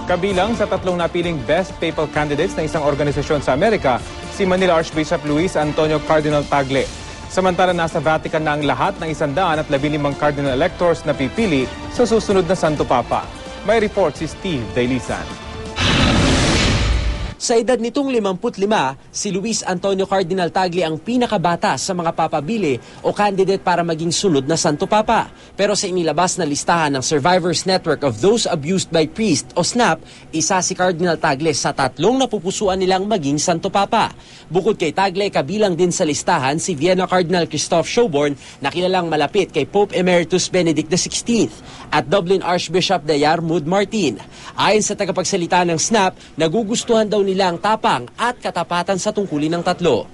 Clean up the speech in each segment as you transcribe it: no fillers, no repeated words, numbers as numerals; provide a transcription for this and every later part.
Kabilang sa tatlong napiling best papal candidates ng isang organisasyon sa Amerika, si Manila Archbishop Luis Antonio Cardinal Tagle. Samantala nasa Vatican na ang lahat ng 115 cardinal electors na pipili sa susunod na Santo Papa. May report si Steve Dailisan. Sa edad nitong 55, si Luis Antonio Cardinal Tagle ang pinakabata sa mga papabili o candidate para maging sunod na Santo Papa. Pero sa inilabas na listahan ng Survivors Network of Those Abused by Priests o SNAP, isa si Cardinal Tagle sa tatlong napupusuan nilang maging Santo Papa. Bukod kay Tagle, kabilang din sa listahan si Vienna Cardinal Christoph Schauborn na kilalang malapit kay Pope Emeritus Benedict XVI at Dublin Archbishop Diarmuid Martin. Ayon sa tagapagsalita ng SNAP, nagugustuhan daw nila ang tapang at katapatan sa tungkulin ng tatlo.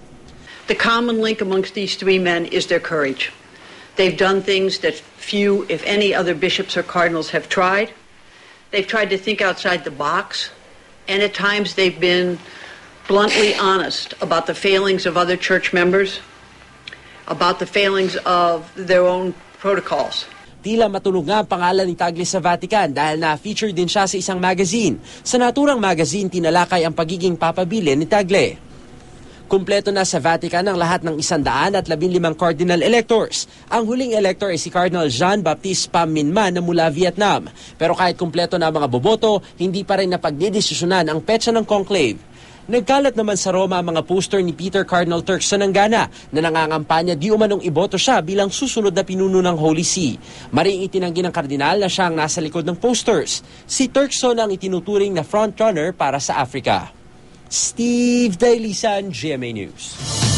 The common link amongst these three men is their courage. They've done things that few, if any, other bishops or cardinals have tried. They've tried to think outside the box, and at times they've been bluntly honest about the failings of other church members, about the failings of their own protocols. Tila matunog nga ang pangalan ni Tagle sa Vatican dahil na-feature din siya sa isang magazine. Sa naturang magazine, tinalakay ang pagiging papabilin ni Tagle. Kumpleto na sa Vatican ang lahat ng 115 cardinal electors. Ang huling elector ay si Cardinal Jean-Baptiste Pham Minh Man na mula Vietnam. Pero kahit kumpleto na ang mga boboto, hindi pa rin napagdedesisyonan ang petsa ng conclave. Nagkalat naman sa Roma ang mga poster ni Peter Cardinal Turkson ng Ghana na nangangampanya di umanong iboto siya bilang susunod na pinuno ng Holy See. Maring itinanggi ng kardinal na siya ang nasa likod ng posters. Si Turkson ang itinuturing na frontrunner para sa Africa. Steve Dailisan, GMA News.